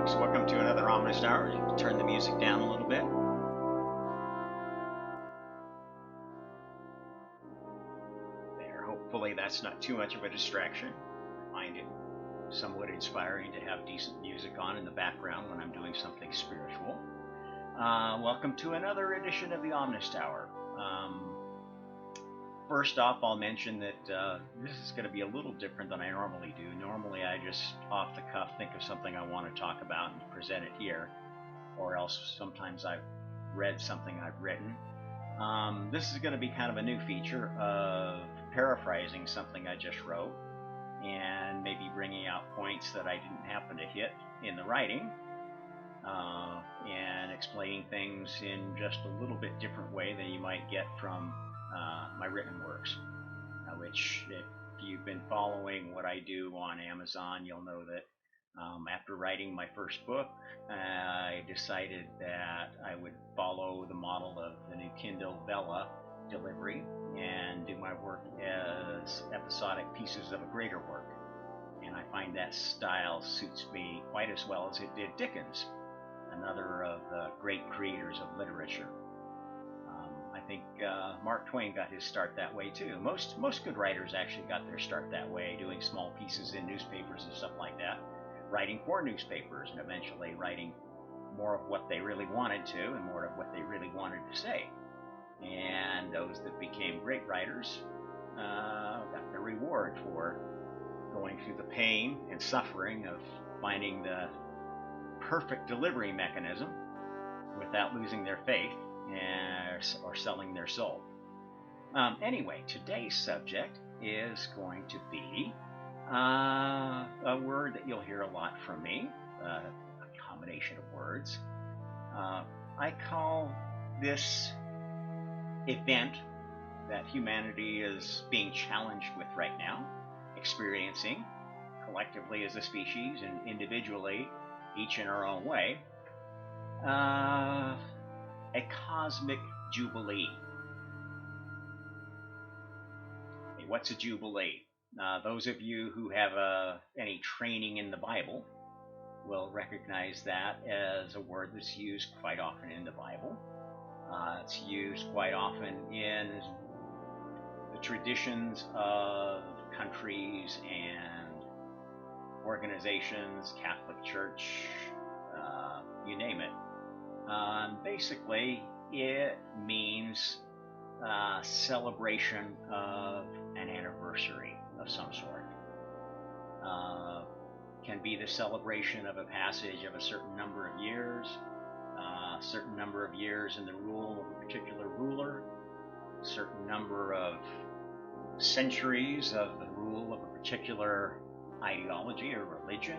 folks. Welcome to another Ominous Hour. You can turn the music down a little bit. There, hopefully that's not too much of a distraction. I find it somewhat inspiring to have decent music on in the background when I'm doing something spiritual. Welcome to another edition of the Ominous Hour. First off, I'll mention that this is going to be a little different than I normally do. Normally, I just off the cuff think of something I want to talk about and present it here, or else sometimes I've read something I've written. This is going to be kind of a new feature of paraphrasing something I just wrote and maybe bringing out points that I didn't happen to hit in the writing, and explaining things in just a little bit different way than you might get from my written works, which if you've been following what I do on Amazon, you'll know that after writing my first book, I decided that I would follow the model of the new Kindle Vella delivery and do my work as episodic pieces of a greater work. And I find that style suits me quite as well as it did Dickens, another of the great creators of literature. I think Mark Twain got his start that way too. Most good writers actually got their start that way, doing small pieces in newspapers and stuff like that, writing for newspapers, and eventually writing more of what they really wanted to and more of what they really wanted to say. And those that became great writers got their reward for going through the pain and suffering of finding the perfect delivery mechanism without losing their faith or selling their soul. Anyway, today's subject is going to be a word that you'll hear a lot from me, a combination of words. I call this event that humanity is being challenged with right now, experiencing collectively as a species and individually, each in our own way, a cosmic jubilee. Okay, what's a jubilee? Those of you who have any training in the Bible will recognize that as a word that's used quite often in the Bible. It's used quite often in the traditions of countries and organizations, Catholic Church, you name it. Basically, it means celebration of an anniversary of some sort. Can be the celebration of a passage of a certain number of years, a certain number of years in the rule of a particular ruler, a certain number of centuries of the rule of a particular ideology or religion.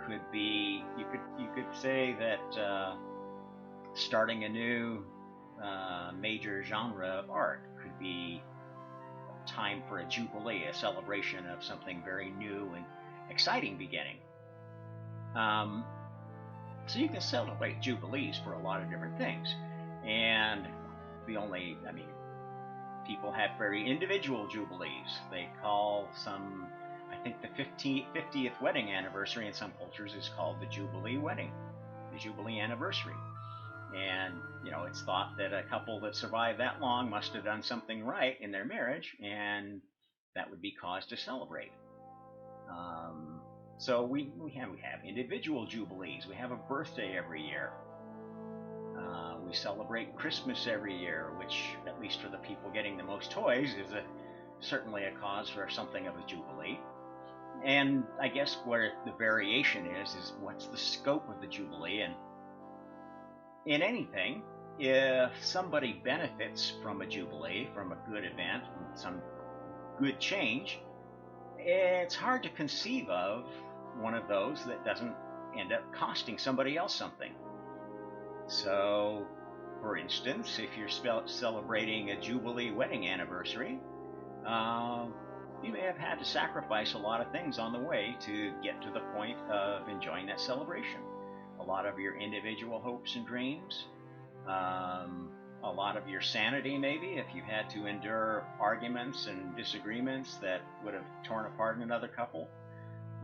Could be, you could say that starting a new major genre of art could be time for a jubilee, a celebration of something very new and exciting beginning. So you can celebrate jubilees for a lot of different things, and people have very individual jubilees. They call some, I think the 50th wedding anniversary in some cultures is called the Jubilee wedding, the Jubilee anniversary. And, it's thought that a couple that survived that long must have done something right in their marriage, and that would be cause to celebrate. So we have individual jubilees. We have a birthday every year. We celebrate Christmas every year, which, at least for the people getting the most toys, is certainly a cause for something of a jubilee. And I guess where the variation is what's the scope of the jubilee. And in anything, if somebody benefits from a jubilee, from a good event, from some good change, it's hard to conceive of one of those that doesn't end up costing somebody else something. So, for instance, if you're celebrating a Jubilee wedding anniversary, you may have had to sacrifice a lot of things on the way to get to the point of enjoying that celebration. A lot of your individual hopes and dreams, a lot of your sanity maybe, if you had to endure arguments and disagreements that would have torn apart another couple.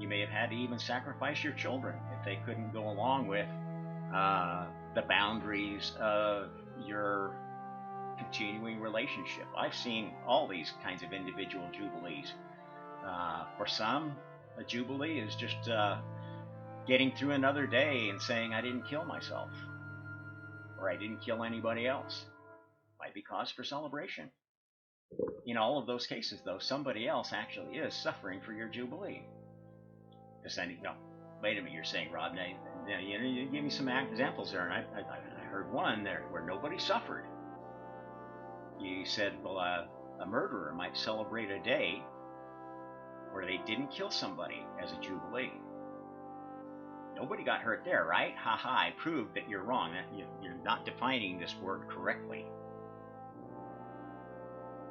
You may have had to even sacrifice your children if they couldn't go along with the boundaries of your continuing relationship. I've seen all these kinds of individual jubilees. For some, a jubilee is just getting through another day and saying, I didn't kill myself, or I didn't kill anybody else. Might be cause for celebration. In all of those cases, though, somebody else actually is suffering for your jubilee. Just saying, wait a minute, you're saying, Rob, now, you give me some examples there, and I heard one there where nobody suffered. You said, well, a murderer might celebrate a day where they didn't kill somebody as a jubilee. Nobody got hurt there, right? Ha ha, I proved that you're wrong. You're not defining this word correctly.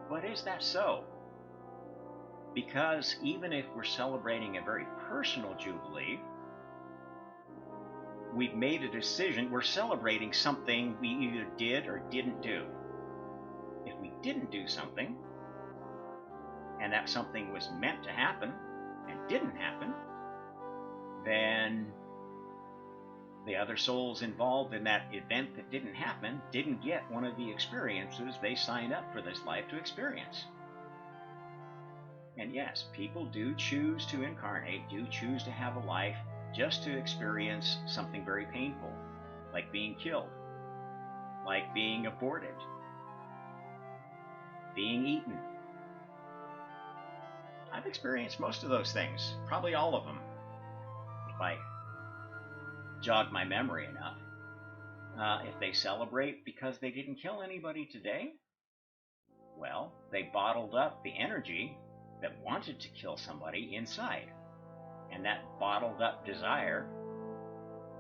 But is that so? Because even if we're celebrating a very personal jubilee, we've made a decision. We're celebrating something we either did or didn't do. If we didn't do something, and that something was meant to happen and didn't happen, then the other souls involved in that event that didn't happen didn't get one of the experiences they signed up for this life to experience. And yes, people do choose to incarnate, do choose to have a life just to experience something very painful, like being killed, like being aborted, being eaten. I've experienced most of those things, probably all of them, if I jog my memory enough. If they celebrate because they didn't kill anybody today, well, they bottled up the energy that wanted to kill somebody inside. And that bottled up desire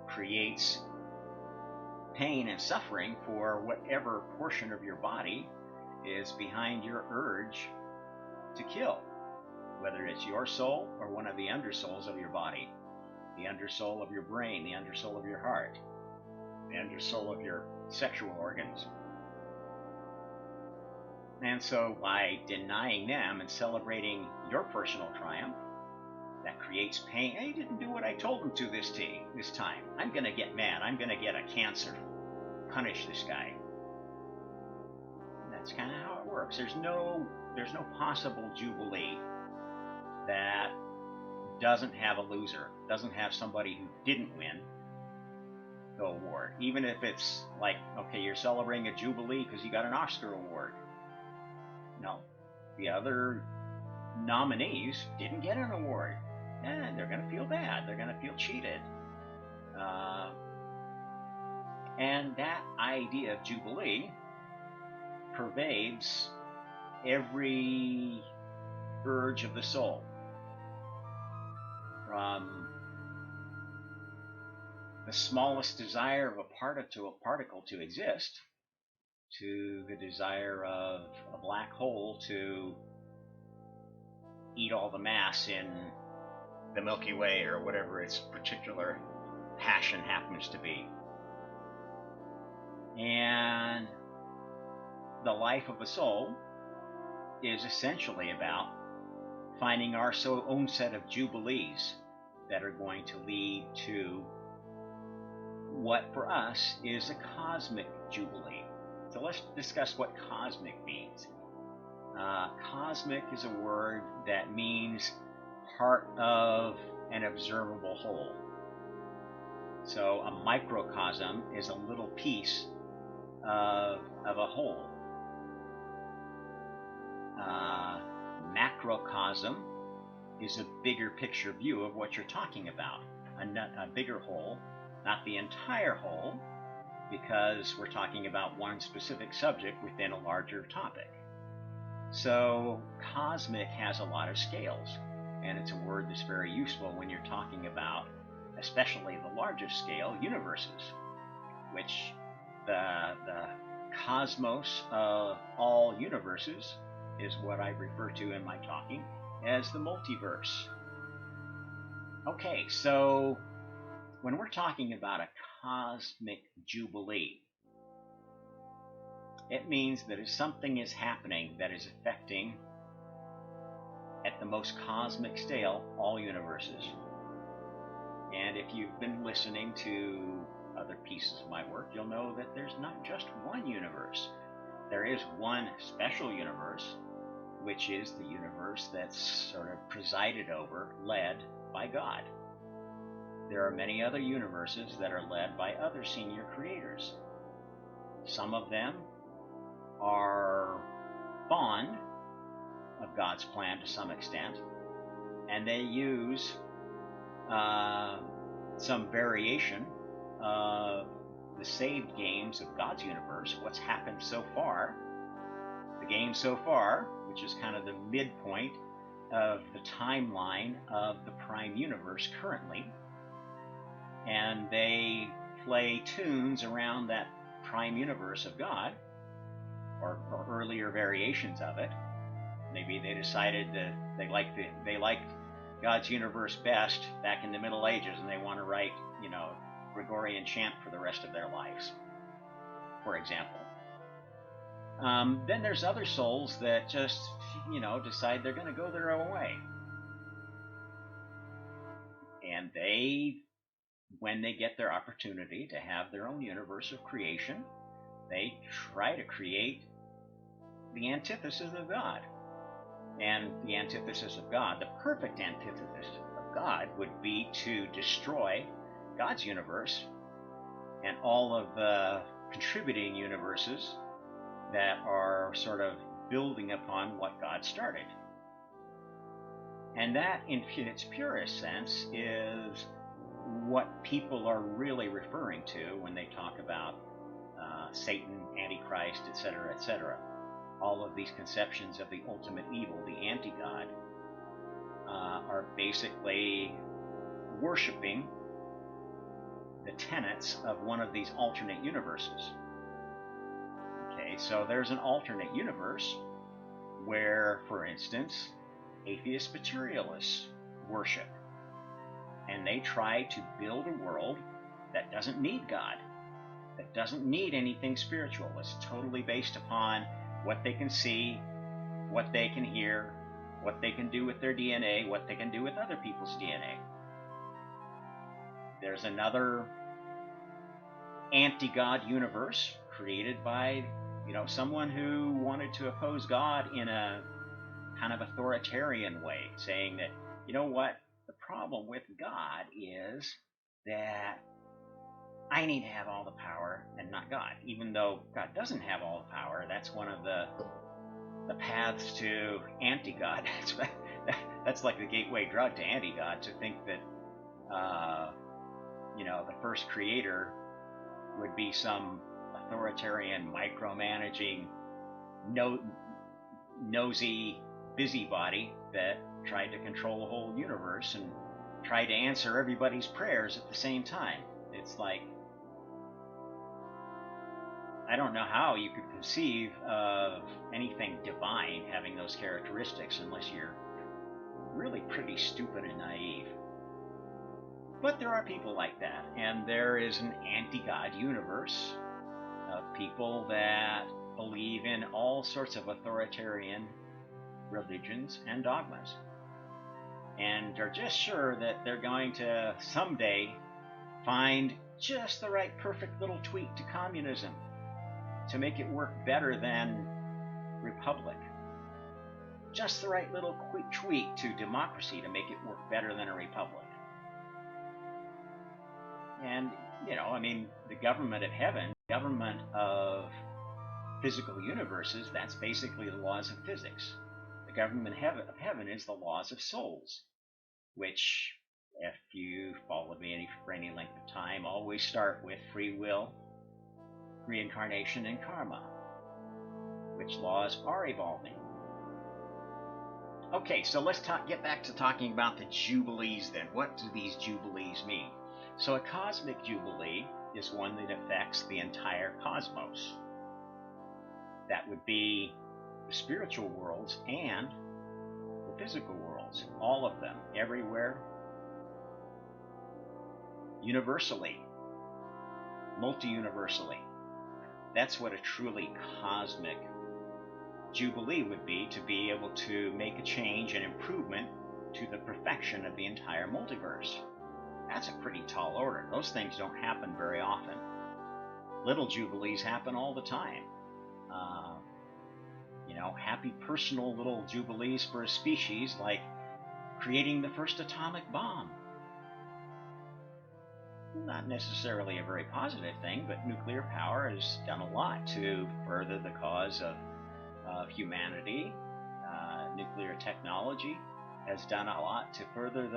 creates pain and suffering for whatever portion of your body is behind your urge to kill, whether it's your soul or one of the undersouls of your body, the undersoul of your brain, the undersoul of your heart, the undersoul of your sexual organs. And so by denying them and celebrating your personal triumph, that creates pain. He didn't do what I told him to this time. I'm going to get mad. I'm going to get a cancer. Punish this guy. And that's kind of how it works. There's no possible jubilee that doesn't have a loser, doesn't have somebody who didn't win the award. Even if it's like, okay, you're celebrating a jubilee because you got an Oscar award. No, the other nominees didn't get an award. And they're going to feel bad. They're going to feel cheated. And that idea of jubilee pervades every urge of the soul. From the smallest desire of a particle to exist, to the desire of a black hole to eat all the mass in the Milky Way, or whatever its particular passion happens to be. And the life of a soul is essentially about finding our own set of jubilees that are going to lead to what for us is a cosmic jubilee. So let's discuss what cosmic means. Cosmic is a word that means part of an observable whole. So a microcosm is a little piece of a whole. Macrocosm is a bigger picture view of what you're talking about. A bigger whole, not the entire whole, because we're talking about one specific subject within a larger topic. So cosmic has a lot of scales, and it's a word that's very useful when you're talking about, especially the larger scale, universes, which the cosmos of all universes is what I refer to in my talking as the multiverse. Okay, so when we're talking about a cosmic jubilee, it means that if something is happening that is affecting at the most cosmic scale, all universes. And if you've been listening to other pieces of my work, you'll know that there's not just one universe. There is one special universe, which is the universe that's sort of presided over, led by God. There are many other universes that are led by other senior creators. Some of them are fond of God's plan to some extent, and they use some variation of the saved games of God's universe, what's happened so far, the game so far, which is kind of the midpoint of the timeline of the prime universe currently, and they play tunes around that prime universe of God, or earlier variations of it. Maybe they decided that they liked God's universe best back in the Middle Ages, and they want to write, Gregorian chant for the rest of their lives, for example. Then there's other souls that just, decide they're going to go their own way. And when they get their opportunity to have their own universe of creation, they try to create the antithesis of God. And the antithesis of God, the perfect antithesis of God, would be to destroy God's universe and all of the contributing universes that are sort of building upon what God started. And that, in its purest sense, is what people are really referring to when they talk about Satan, Antichrist, etc., etc. All of these conceptions of the ultimate evil, the anti-God, are basically worshiping the tenets of one of these alternate universes. Okay, so there's an alternate universe where, for instance, atheist materialists worship, and they try to build a world that doesn't need God, that doesn't need anything spiritual. It's totally based upon what they can see, what they can hear, what they can do with their DNA, what they can do with other people's DNA. There's another anti-God universe created by, someone who wanted to oppose God in a kind of authoritarian way, saying that, the problem with God is that I need to have all the power and not God, even though God doesn't have all the power. That's one of the paths to anti-God. That's like the gateway drug to anti-God, to think that the first creator would be some authoritarian, micromanaging, nosy busybody that tried to control the whole universe and tried to answer everybody's prayers at the same time. It's like, I don't know how you could conceive of anything divine having those characteristics unless you're really pretty stupid and naive. But there are people like that, and there is an anti-God universe of people that believe in all sorts of authoritarian religions and dogmas, and are just sure that they're going to someday find just the right perfect little tweak to communism to make it work better than republic. Just the right little quick tweak to democracy to make it work better than a republic. And, the government of heaven, government of physical universes, that's basically the laws of physics. The government of heaven is the laws of souls, which, if you follow me for any length of time, always start with free will, reincarnation, and karma, which laws are evolving. Okay, so let's get back to talking about the Jubilees then. What do these Jubilees mean? So a cosmic Jubilee is one that affects the entire cosmos. That would be the spiritual worlds and the physical worlds, all of them, everywhere, universally, multi-universally. That's what a truly cosmic Jubilee would be to be able to make a change and improvement to the perfection of the entire multiverse. That's a pretty tall order. Those things don't happen very often. Little Jubilees happen all the time. Happy personal little Jubilees for a species, like creating the first atomic bomb. Not necessarily a very positive thing, but nuclear power has done a lot to further the cause of humanity. Nuclear technology has done a lot to further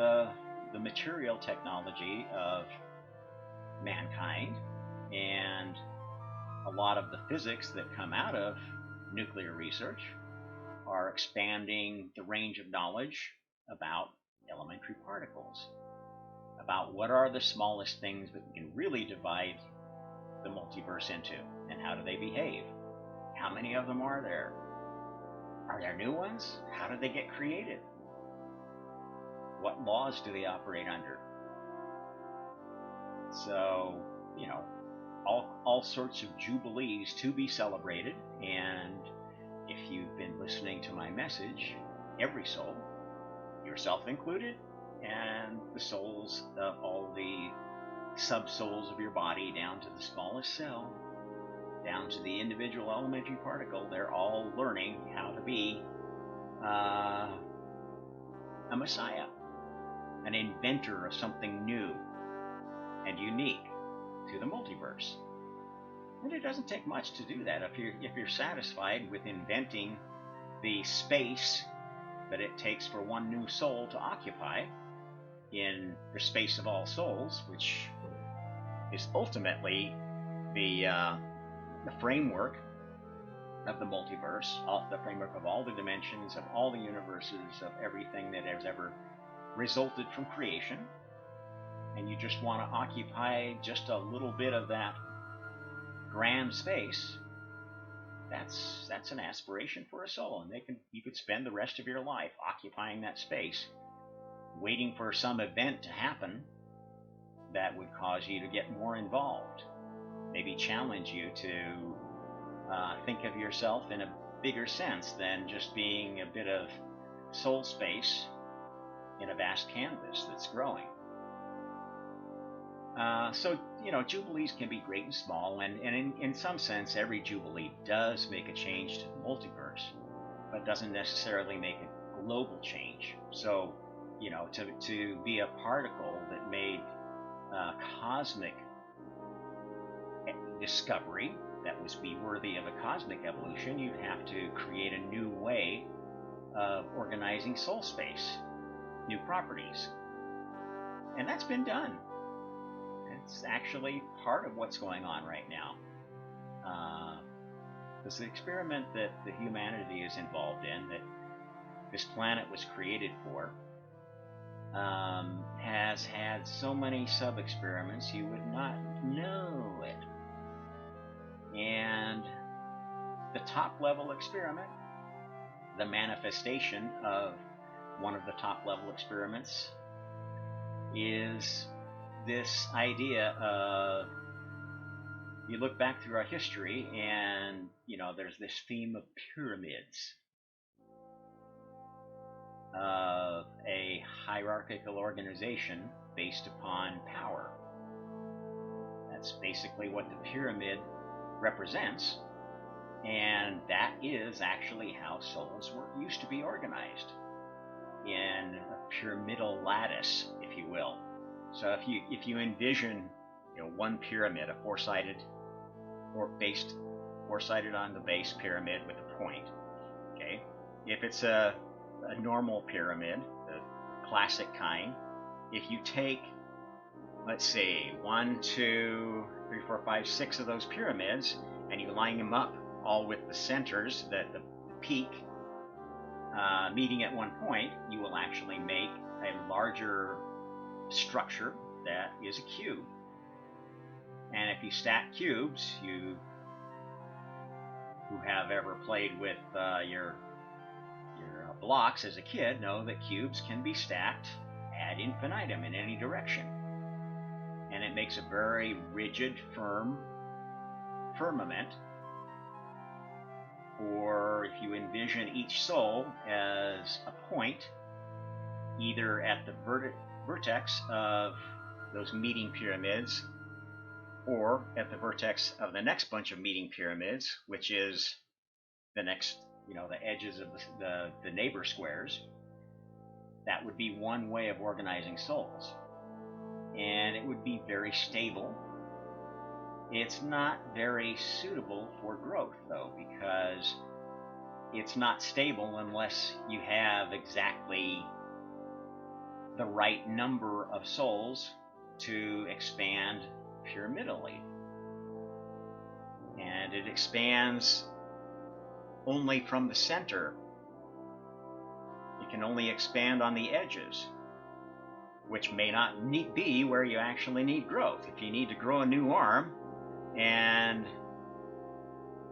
the material technology of mankind, and a lot of the physics that come out of nuclear research are expanding the range of knowledge about elementary particles, about what are the smallest things that we can really divide the multiverse into, and how do they behave? How many of them are there? Are there new ones? How do they get created? What laws do they operate under? So, all sorts of jubilees to be celebrated. And if you've been listening to my message, every soul, yourself included, and the souls of all the sub-souls of your body, down to the smallest cell, down to the individual elementary particle, they're all learning how to be a messiah, an inventor of something new and unique to the multiverse. And it doesn't take much to do that. If you're satisfied with inventing the space that it takes for one new soul to occupy in the space of all souls, which is ultimately the framework of the multiverse, the framework of all the dimensions, of all the universes, of everything that has ever resulted from creation, and you just want to occupy just a little bit of that grand space, that's an aspiration for a soul, and you could spend the rest of your life occupying that space, waiting for some event to happen that would cause you to get more involved, maybe challenge you to think of yourself in a bigger sense than just being a bit of soul space in a vast canvas that's growing. So, jubilees can be great and small, and in some sense, every jubilee does make a change to the multiverse, but doesn't necessarily make a global change. So, to be a particle that made cosmic discovery that was be worthy of a cosmic evolution, you'd have to create a new way of organizing soul space, new properties. And that's been done. It's actually part of what's going on right now. This experiment that the humanity is involved in, that this planet was created for, has had so many sub-experiments you would not know it. And the top-level experiment, the manifestation of one of the top-level experiments, is this idea of, you look back through our history and there's this theme of pyramids, of a hierarchical organization based upon power. That's basically what the pyramid represents, and that is actually how souls used to be organized, in a pyramidal lattice, if you will. So if you envision one pyramid, a four-sided on the base pyramid with a point, okay? If it's a normal pyramid, the classic kind, if you take, let's see, 1, 2, 3, 4, 5, 6 of those pyramids, and you line them up all with the centers, the peak meeting at one point, you will actually make a larger structure that is a cube. And if you stack cubes, you who have ever played with your blocks as a kid know that cubes can be stacked ad infinitum in any direction, and it makes a very rigid, firm firmament or if you envision each soul as a point, either at the vertex of those meeting pyramids or at the vertex of the next bunch of meeting pyramids, which is the next, the edges of the neighbor squares. That would be one way of organizing souls. And it would be very stable. It's not very suitable for growth, though, because it's not stable unless you have exactly the right number of souls to expand pyramidally. And it expands only from the center. It can only expand on the edges, which may not be where you actually need growth. If you need to grow a new arm,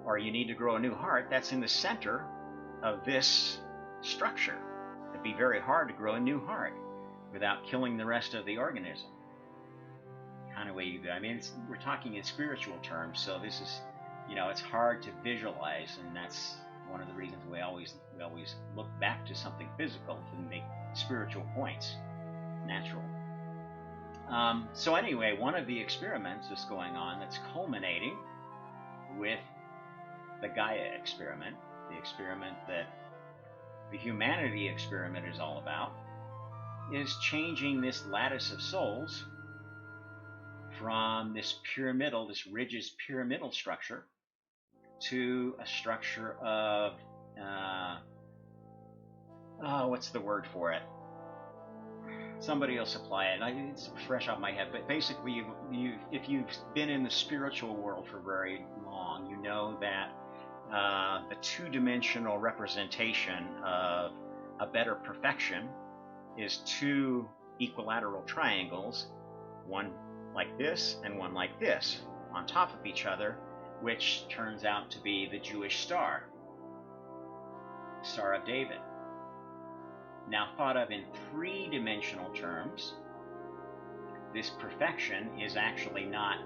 or you need to grow a new heart, that's in the center of this structure. It'd be very hard to grow a new heart without killing the rest of the organism. Kind of way you go. I mean, we're talking in spiritual terms, so this is, it's hard to visualize, and that's one of the reasons we always look back to something physical to make spiritual points natural. So anyway, one of the experiments that's going on, that's culminating with the Gaia experiment, the experiment that the humanity experiment is all about, is changing this lattice of souls from this rigid pyramidal structure to a structure of, what's the word for it? Somebody will supply it. It's fresh off my head, but basically, if you've been in the spiritual world for very long, you know that the two-dimensional representation of a better perfection is two equilateral triangles, one like this and one like this, on top of each other, which turns out to be the Jewish Star of David. Now thought of in three-dimensional terms, this perfection is actually not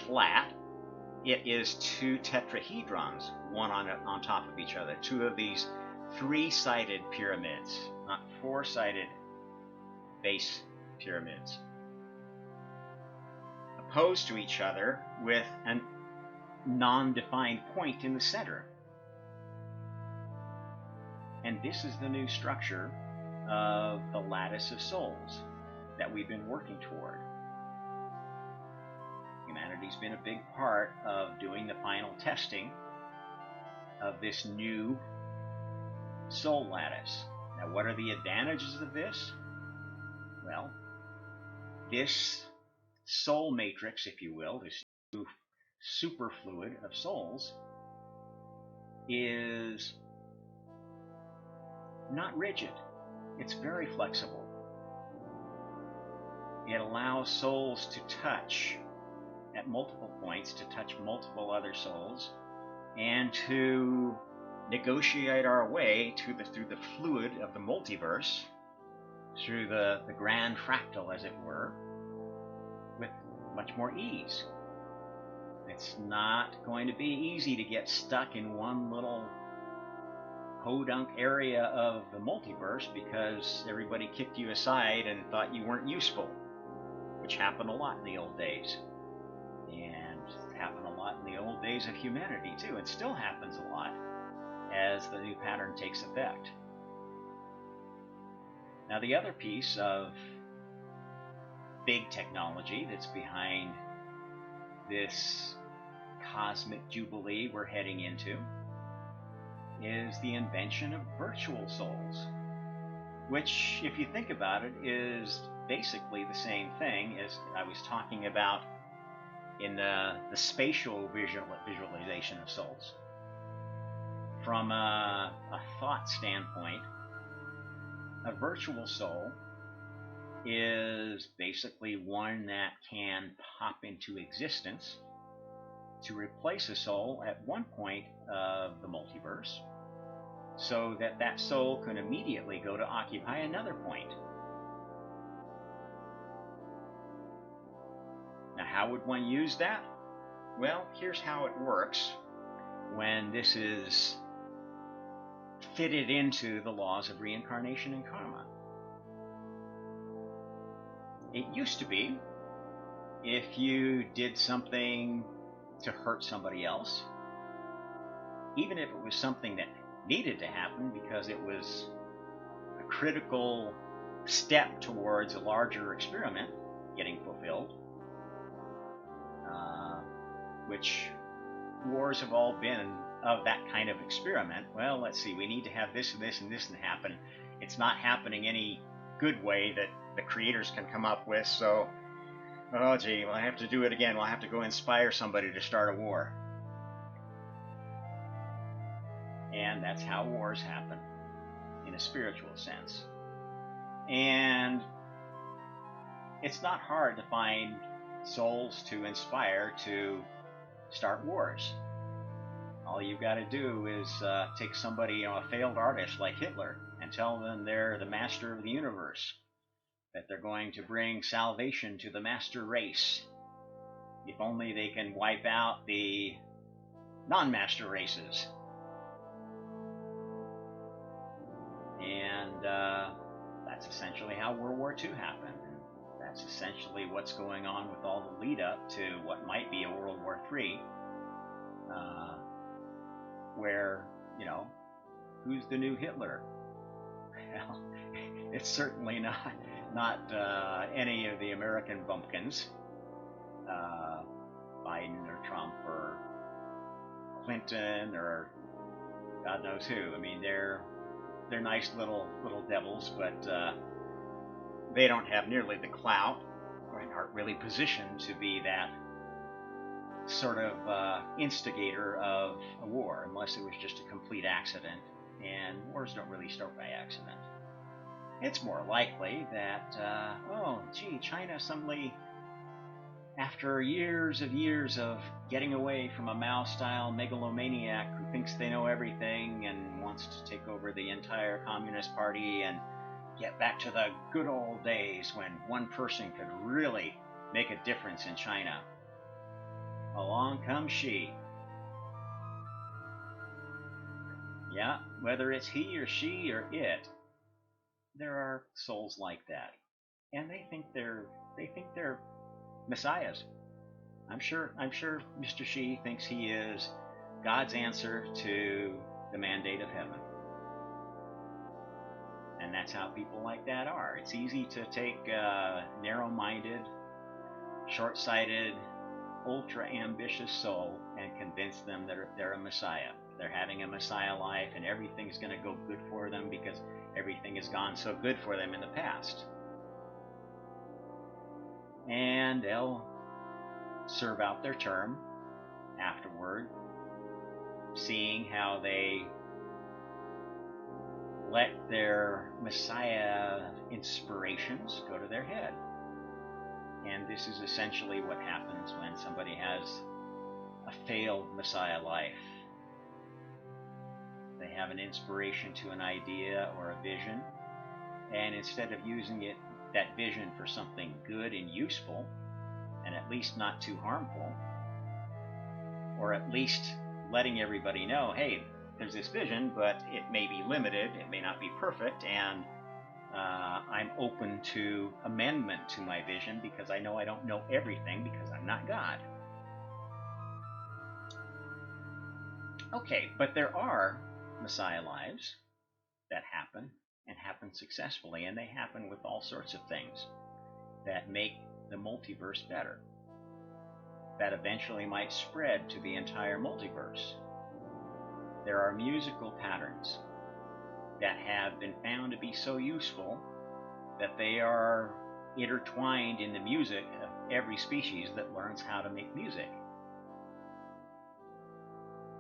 flat. It is two tetrahedrons, one on top of each other, two of these three-sided pyramids, not four-sided base pyramids, opposed to each other with a non-defined point in the center. And this is the new structure of the lattice of souls that we've been working toward. Humanity's been a big part of doing the final testing of this new soul lattice. Now, what are the advantages of this? Well, this soul matrix, if you will, this new superfluid of souls, is not rigid. It's very flexible. It allows souls to touch at multiple points, to touch multiple other souls, and to negotiate our way through the fluid of the multiverse, through the grand fractal, as it were, with much more ease. It's not going to be easy to get stuck in one little podunk area of the multiverse because everybody kicked you aside and thought you weren't useful, which happened a lot in the old days. And it happened a lot in the old days of humanity too, and still happens a lot as the new pattern takes effect. Now, the other piece of big technology that's behind this cosmic jubilee we're heading into is the invention of virtual souls, which, if you think about it, is basically the same thing as I was talking about in the spatial visualization of souls. From a thought standpoint, a virtual soul is basically one that can pop into existence to replace a soul at one point of the multiverse, so that that soul can immediately go to occupy another point. Now, how would one use that? Well, here's how it works when this is fitted into the laws of reincarnation and karma. It used to be if you did something to hurt somebody else, even if it was something that needed to happen because it was a critical step towards a larger experiment getting fulfilled, which wars have all been of that kind of experiment. Well, let's see, we need to have this and this and this and happen. It's not happening any good way that the creators can come up with, so, oh gee, well, I have to do it again. We'll have to go inspire somebody to start a war. And that's how wars happen, in a spiritual sense. And it's not hard to find souls to inspire to start wars. All you've got to do is take somebody, a failed artist like Hitler, and tell them they're the master of the universe, that they're going to bring salvation to the master race, if only they can wipe out the non-master races. And that's essentially how World War II happened. And that's essentially what's going on with all the lead up to what might be a World War III, where, who's the new Hitler? Well, it's certainly not any of the American bumpkins, Biden or Trump or Clinton or God knows who. I mean, they're nice little devils, but they don't have nearly the clout, or aren't really positioned to be that sort of instigator of a war, unless it was just a complete accident. And wars don't really start by accident. It's more likely that, China suddenly, after years of getting away from a Mao-style megalomaniac who thinks they know everything and wants to take over the entire Communist Party and get back to the good old days when one person could really make a difference in China, along comes she. Yeah, whether it's he or she or it, there are souls like that, and they think they're messiahs. I'm sure Mr. Xi thinks he is God's answer to the mandate of heaven. And that's how people like that are. It's easy to take a narrow-minded, short-sighted, ultra-ambitious soul and convince them that they're a messiah. They're having a messiah life and everything's going to go good for them because everything has gone so good for them in the past. And they'll serve out their term afterward, seeing how they let their Messiah inspirations go to their head. And this is essentially what happens when somebody has a failed Messiah life. They have an inspiration to an idea or a vision, and instead of using that vision for something good and useful, and at least not too harmful, or at least letting everybody know, hey, there's this vision, but it may be limited, it may not be perfect, and I'm open to amendment to my vision because I know I don't know everything because I'm not God. Okay, but there are Messiah lives that happen and happen successfully, and they happen with all sorts of things that make the multiverse better, that eventually might spread to the entire multiverse. There are musical patterns that have been found to be so useful that they are intertwined in the music of every species that learns how to make music.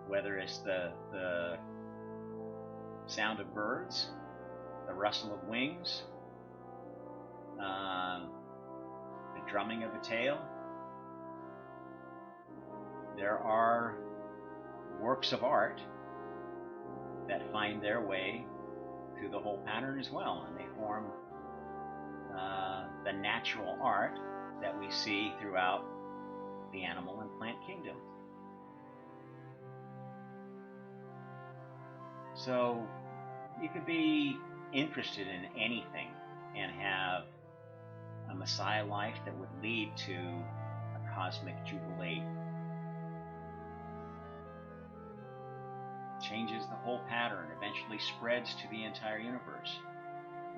Whether it's the sound of birds, the rustle of wings, the drumming of a tail. There are works of art that find their way through the whole pattern as well, and they form the natural art that we see throughout the animal and plant kingdom. So You could be interested in anything and have a Messiah life that would lead to a cosmic jubilee. Changes the whole pattern, eventually spreads to the entire universe.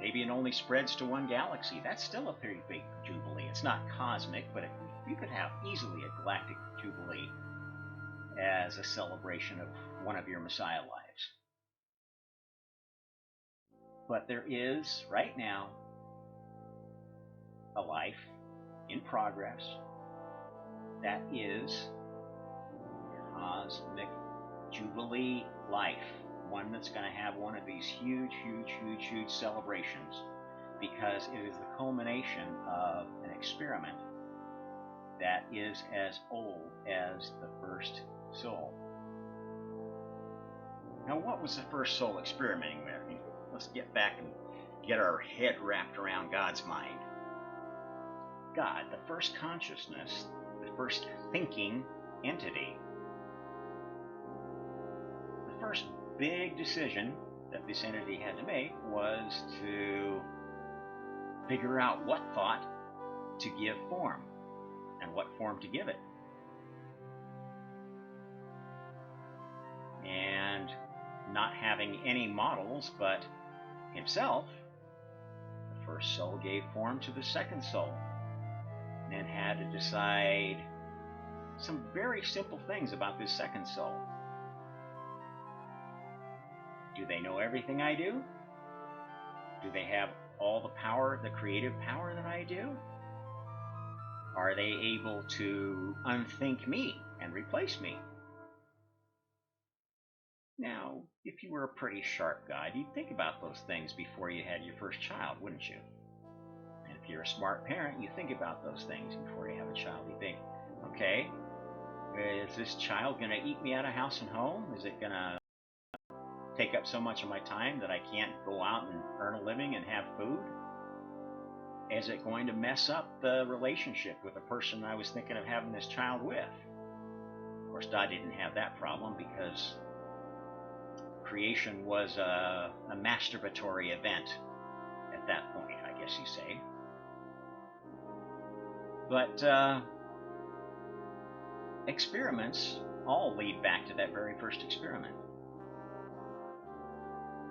Maybe it only spreads to one galaxy. That's still a pretty big jubilee. It's not cosmic, but you could have easily a galactic jubilee as a celebration of one of your Messiah lives. But there is, right now, a life in progress that is cosmic jubilee life, one that's going to have one of these huge celebrations, because it is the culmination of an experiment that is as old as the first soul. Now, what was the first soul experimenting with? Let's get back and get our head wrapped around God's mind. God, the first consciousness, the first thinking entity, the first big decision that this entity had to make was to figure out what thought to give form and what form to give it. And not having any models but himself, the first soul gave form to the second soul and had to decide some very simple things about this second soul. Do they know everything I do? Do they have all the power, the creative power that I do? Are they able to unthink me and replace me? Now, if you were a pretty sharp guy, you'd think about those things before you had your first child, wouldn't you? And if you're a smart parent, you think about those things before you have a child. You think, okay, is this child going to eat me out of house and home? Is it going to take up so much of my time that I can't go out and earn a living and have food? Is it going to mess up the relationship with the person I was thinking of having this child with? Of course, God didn't have that problem, because creation was a masturbatory event at that point, I guess you say. But experiments all lead back to that very first experiment.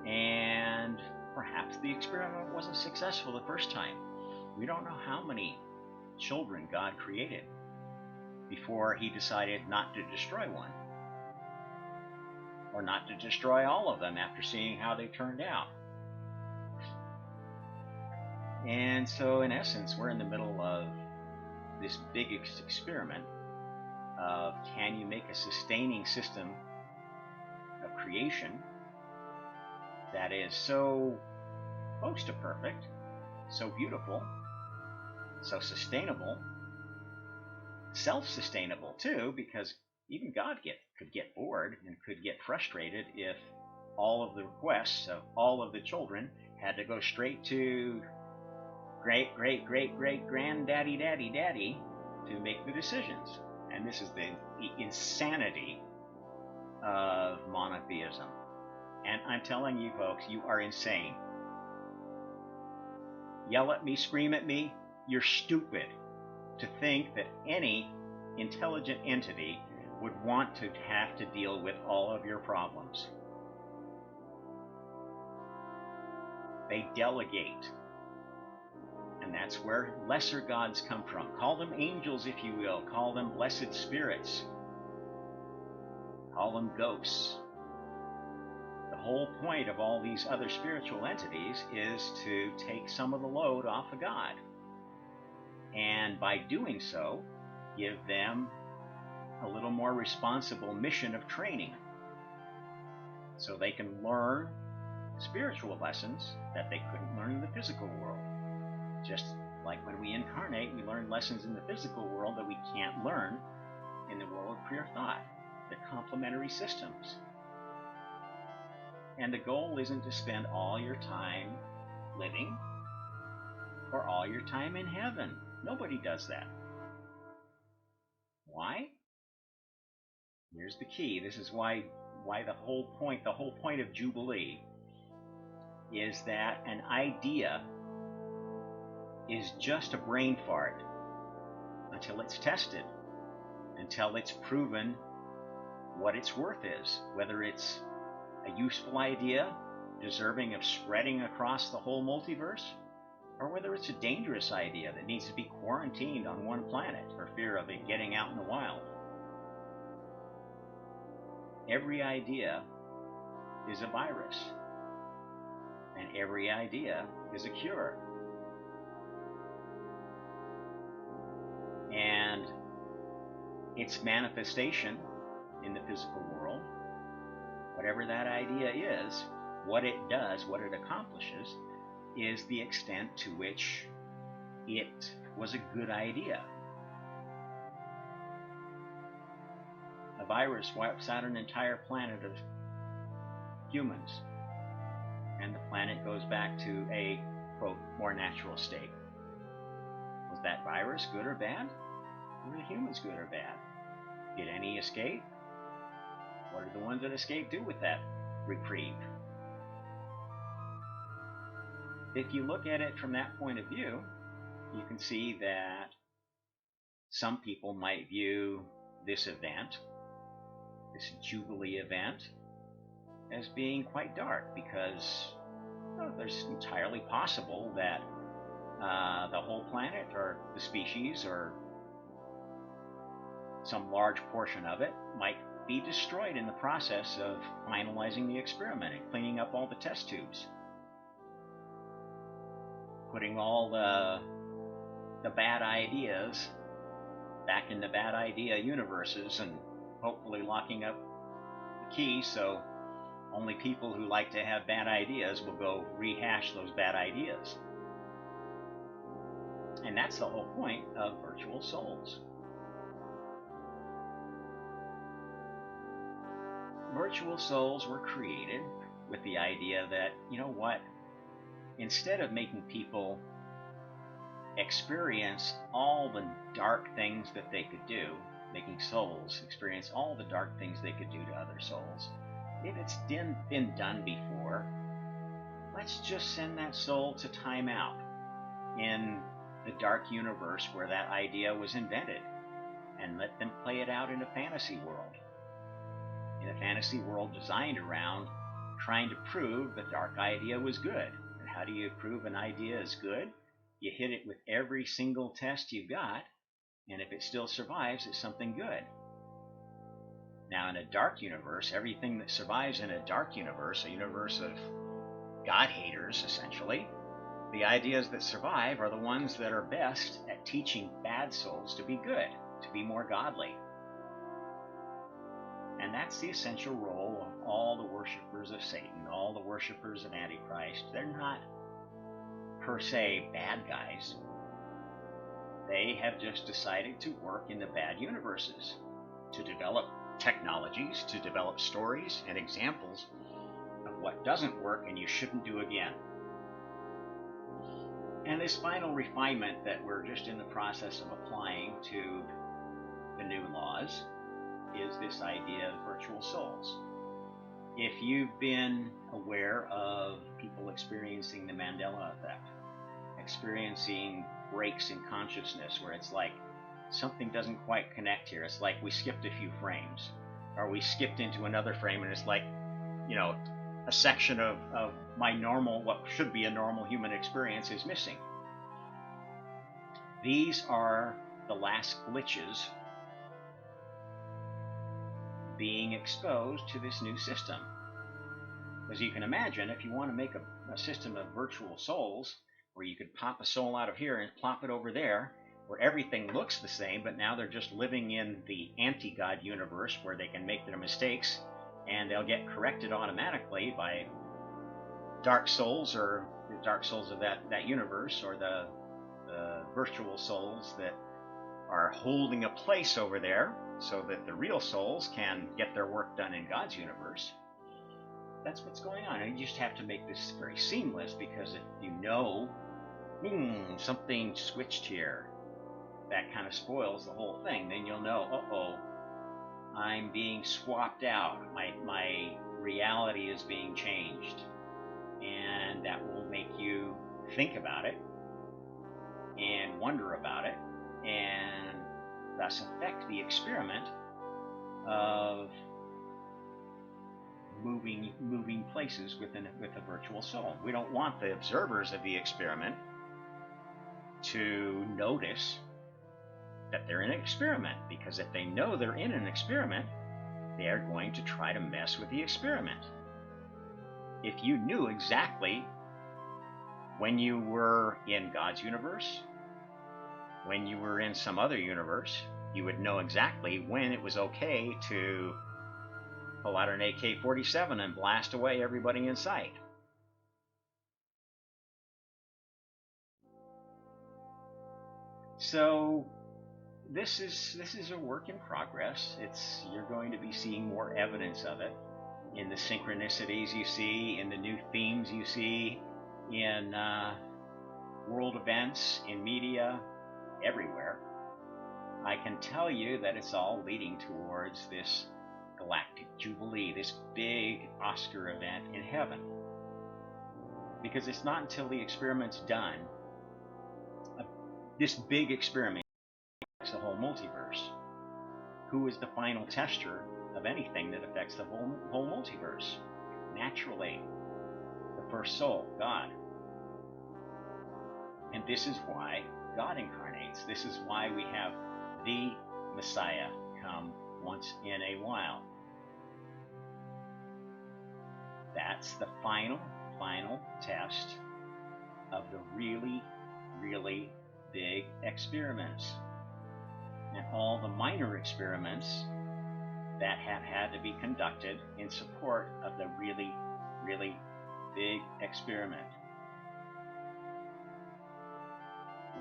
And perhaps the experiment wasn't successful the first time. We don't know how many children God created before he decided not to destroy one, or not to destroy all of them after seeing how they turned out. And so, in essence, we're in the middle of this big experiment of, can you make a sustaining system of creation that is so close to perfect, so beautiful, so sustainable, self-sustainable too, because even God could get bored and could get frustrated if all of the requests of all of the children had to go straight to great granddaddy daddy to make the decisions. And this is the insanity of monotheism. And I'm telling you folks, you are insane. Yell at me, scream at me, you're stupid to think that any intelligent entity would want to have to deal with all of your problems. They delegate. And that's where lesser gods come from. Call them angels, if you will. Call them blessed spirits. Call them ghosts. The whole point of all these other spiritual entities is to take some of the load off of God. And by doing so, give them a little more responsible mission of training, so they can learn spiritual lessons that they couldn't learn in the physical world. Just like when we incarnate, we learn lessons in the physical world that we can't learn in the world of pure thought. They're complementary systems. And the goal isn't to spend all your time living or all your time in heaven. Nobody does that. Why? Here's the key. This is why the whole point of Jubilee is that an idea is just a brain fart until it's tested, until it's proven what its worth is, whether it's a useful idea deserving of spreading across the whole multiverse, or whether it's a dangerous idea that needs to be quarantined on one planet for fear of it getting out in the wild. Every idea is a virus, and every idea is a cure. And its manifestation in the physical world, whatever that idea is, what it does, what it accomplishes, is the extent to which it was a good idea. A virus wipes out an entire planet of humans, and the planet goes back to a, quote, more natural state. Was that virus good or bad? Were the humans good or bad? Did any escape? What did the ones that escaped do with that reprieve? If you look at it from that point of view, you can see that some people might view this event, this Jubilee event, as being quite dark, because there's entirely possible that the whole planet or the species or some large portion of it might be destroyed in the process of finalizing the experiment and cleaning up all the test tubes, putting all the bad ideas back in the bad idea universes, and hopefully locking up the key so only people who like to have bad ideas will go rehash those bad ideas. And that's the whole point of virtual souls. Virtual souls were created with the idea that, you know what, instead of making people experience all the dark things that they could do, making souls experience all the dark things they could do to other souls, if it's been done before, let's just send that soul to time out in the dark universe where that idea was invented, and let them play it out in a fantasy world. In a fantasy world designed around trying to prove the dark idea was good. And how do you prove an idea is good? You hit it with every single test you've got, and if it still survives, it's something good. Now, in a dark universe, everything that survives in a dark universe, a universe of God-haters, essentially, the ideas that survive are the ones that are best at teaching bad souls to be good, to be more godly. And that's the essential role of all the worshippers of Satan, all the worshippers of Antichrist. They're not per se bad guys. They have just decided to work in the bad universes, to develop technologies, to develop stories and examples of what doesn't work and you shouldn't do again. And this final refinement that we're just in the process of applying to the new laws is this idea of virtual souls. If you've been aware of people experiencing the Mandela effect, experiencing breaks in consciousness where it's like something doesn't quite connect here, it's like we skipped a few frames, or we skipped into another frame and it's like, you know, a section of my normal, what should be a normal human experience is missing. These are the last glitches being exposed to this new system. As you can imagine, if you want to make a system of virtual souls where you could pop a soul out of here and plop it over there, where everything looks the same, but now they're just living in the anti-God universe where they can make their mistakes and they'll get corrected automatically by dark souls, or the dark souls of that universe, or the virtual souls that are holding a place over there so that the real souls can get their work done in God's universe. That's what's going on. And you just have to make this very seamless, because if you know, something switched here, that kind of spoils the whole thing. Then you'll know, uh-oh, I'm being swapped out. My reality is being changed. And make you think about it and wonder about it, and thus affect the experiment of moving places with a virtual soul. We don't want the observers of the experiment to notice that they're in an experiment, because if they know they're in an experiment, they are going to try to mess with the experiment. If you knew exactly when you were in God's universe, when you were in some other universe, you would know exactly when it was okay to pull out an AK-47 and blast away everybody in sight. So this is a work in progress. You're going to be seeing more evidence of it in the synchronicities you see, in the new themes you see, in world events, in media, everywhere. I can tell you that it's all leading towards this galactic jubilee, this big Oscar event in heaven. Because it's not until the experiment's done, this big experiment affects the whole multiverse. Who is the final tester of anything that affects the whole multiverse? Naturally, the first soul, God. And this is why God incarnates. This is why we have the Messiah come once in a while. That's the final test of the really, really big experiments. And all the minor experiments that have had to be conducted in support of the really, really big experiment.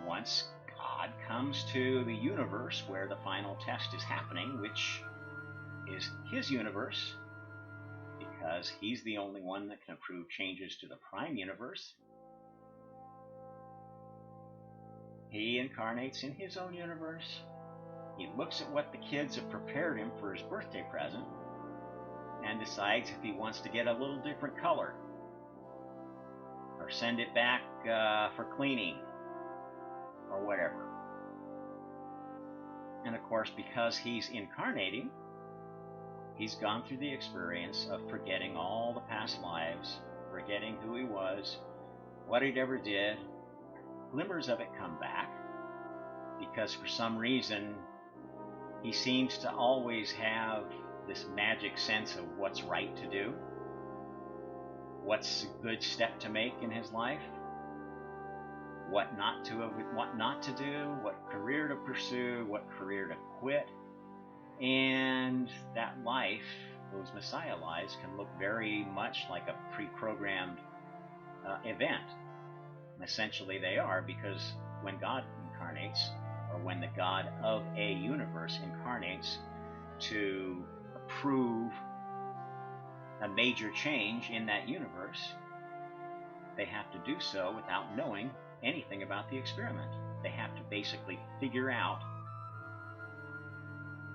Once God comes to the universe where the final test is happening, which is his universe, because he's the only one that can approve changes to the prime universe, he incarnates in his own universe. He looks at what the kids have prepared him for his birthday present and decides if he wants to get a little different color or send it back for cleaning or whatever. And of course, because he's incarnating, he's gone through the experience of forgetting all the past lives, forgetting who he was, what he'd ever did. Glimmers of it come back, because for some reason he seems to always have this magic sense of what's right to do, what's a good step to make in his life, what not to do, what career to pursue, what career to quit. And that life, those Messiah lives, can look very much like a pre-programmed event. And essentially they are, because when God incarnates, or when the God of a universe incarnates to approve a major change in that universe, they have to do so without knowing anything about the experiment. They have to basically figure out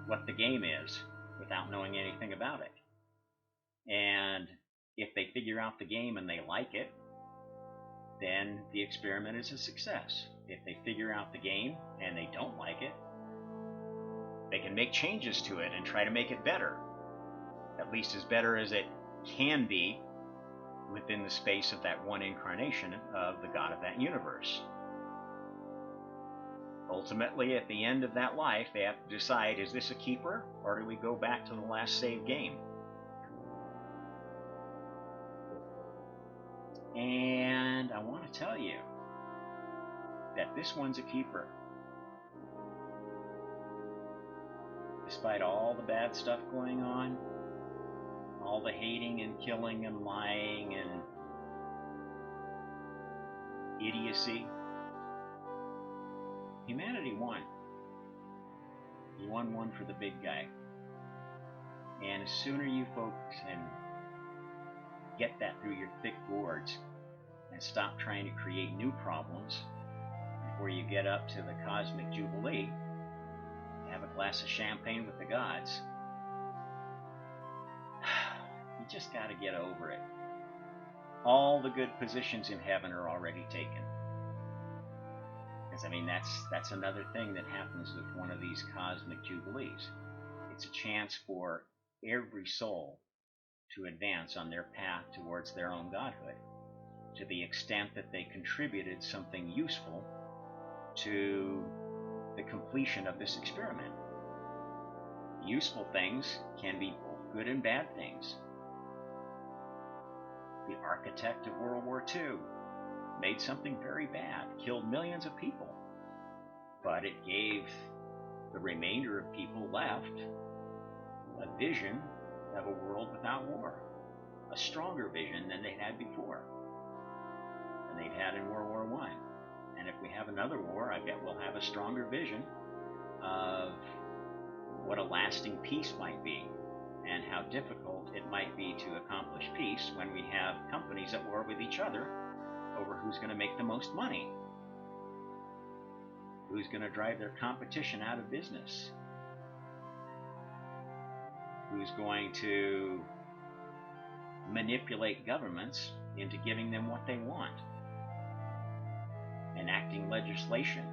what the game is without knowing anything about it. And if they figure out the game and they like it, then the experiment is a success. If they figure out the game and they don't like it, they can make changes to it and try to make it better, at least as better as it can be within the space of that one incarnation of the God of that universe. Ultimately, at the end of that life, they have to decide, is this a keeper, or do we go back to the last save game? And I want to tell you that this one's a keeper. Despite all the bad stuff going on, all the hating and killing and lying and idiocy, humanity won. You won one for the big guy. And the sooner you folks can get that through your thick gourds and stop trying to create new problems before you get up to the cosmic jubilee, have a glass of champagne with the gods, you just got to get over it. all the good positions in heaven are already taken. Because I mean, that's another thing that happens with one of these cosmic jubilees. It's a chance for every soul to advance on their path towards their own godhood, to the extent that they contributed something useful to the completion of this experiment. Useful things can be both good and bad things. The architect of World War II made something very bad, killed millions of people, but it gave the remainder of people left a vision of a world without war, a stronger vision than they had before, than they'd had in World War I. And if we have another war, I bet we'll have a stronger vision of what a lasting peace might be, and how difficult it might be to accomplish peace when we have companies at war with each other over who's going to make the most money, who's going to drive their competition out of business, who's going to manipulate governments into giving them what they want, enacting legislation,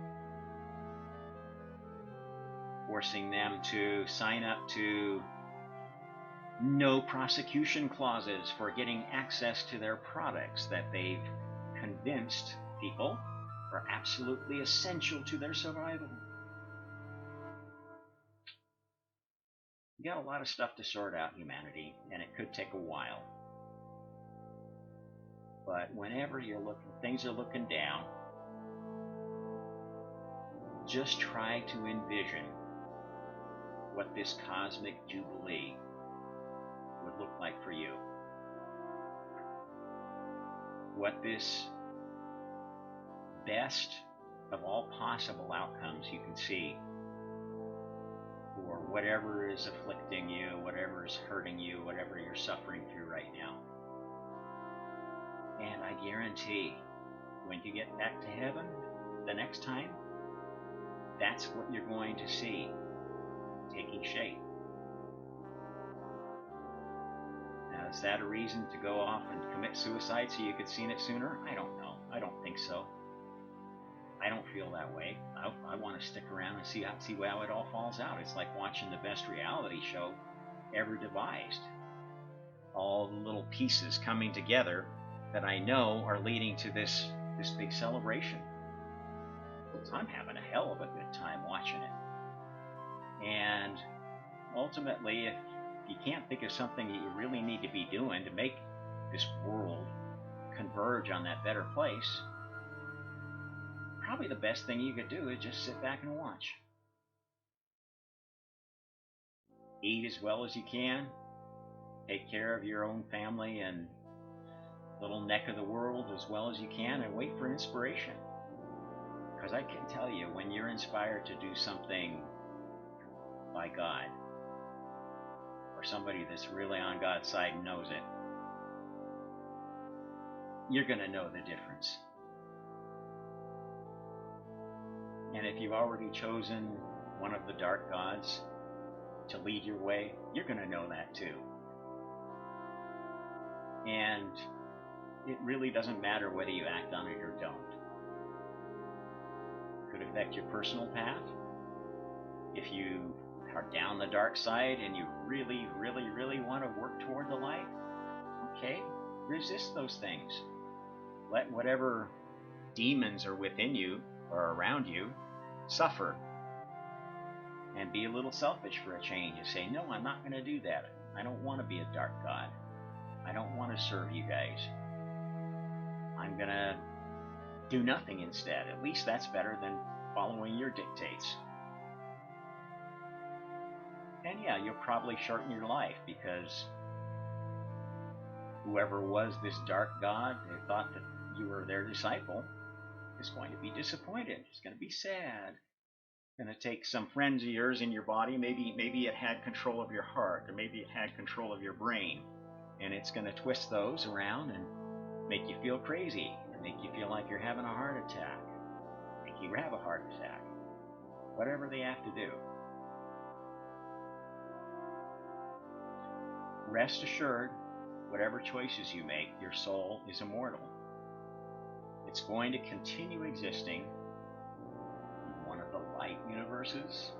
forcing them to sign up to no prosecution clauses for getting access to their products that they've convinced people are absolutely essential to their survival. You got a lot of stuff to sort out, humanity, and it could take a while. But whenever you're looking, things are looking down, just try to envision what this cosmic jubilee would look like for you. What this best of all possible outcomes you can see for whatever is afflicting you, whatever is hurting you, whatever you're suffering through right now. And I guarantee when you get back to heaven the next time, that's what you're going to see taking shape. Now, is that a reason to go off and commit suicide so you could see it sooner? I don't know. I don't think so. I don't feel that way. I want to stick around and see how it all falls out. It's like watching the best reality show ever devised. All the little pieces coming together that I know are leading to this big celebration. So I'm having a hell of a good time watching it. And ultimately, if you can't think of something that you really need to be doing to make this world converge on that better place, probably the best thing you could do is just sit back and watch. Eat as well as you can. Take care of your own family and little neck of the world as well as you can, and wait for inspiration. Because I can tell you, when you're inspired to do something by God, or somebody that's really on God's side and knows it, you're going to know the difference. And if you've already chosen one of the dark gods to lead your way, you're going to know that too. And it really doesn't matter whether you act on it or don't. It could affect your personal path. If you are down the dark side and you really, really, really want to work toward the light, okay, resist those things. Let whatever demons are within you or around you suffer. And be a little selfish for a change and say, no, I'm not going to do that. I don't want to be a dark god. I don't want to serve you guys. I'm going to do nothing instead. At least that's better than following your dictates. And yeah, you'll probably shorten your life, because whoever was this dark god who thought that you were their disciple is going to be disappointed. It's going to be sad. It's going to take some friends of yours in your body. Maybe it had control of your heart, or maybe it had control of your brain, and it's going to twist those around and make you feel crazy, and make you feel like you're having a heart attack, make you have a heart attack, whatever they have to do. Rest assured, whatever choices you make, your soul is immortal. It's going to continue existing in one of the light universes,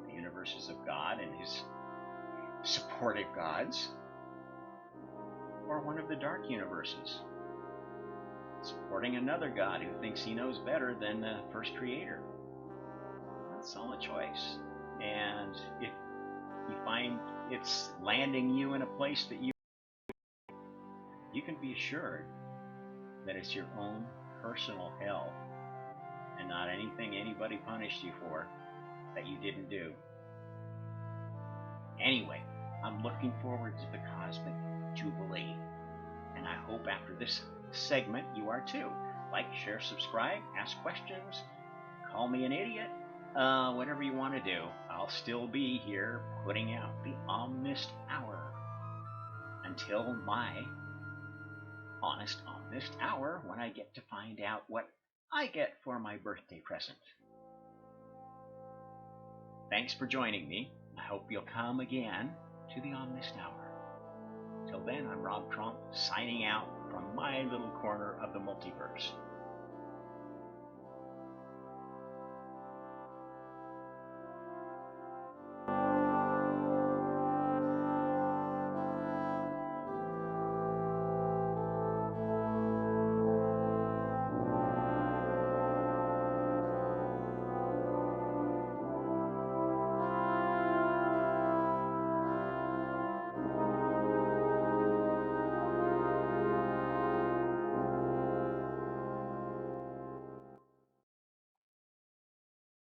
the universes of God and his supportive gods, or one of the dark universes, supporting another god who thinks he knows better than the first creator. That's all a choice. And if you find it's landing you in a place that you can be assured that it's your own personal hell and not anything anybody punished you for that you didn't do. Anyway, I'm looking forward to the cosmic Jubilee, and I hope after this segment you are too. Like, share, subscribe, ask questions, call me an idiot, whatever you want to do. I'll still be here putting out the Omnist Hour until my honest Omnist Hour, when I get to find out what I get for my birthday present. Thanks for joining me. I hope you'll come again to the Omnist Hour. Till then, I'm Rob Trump, signing out from my little corner of the multiverse.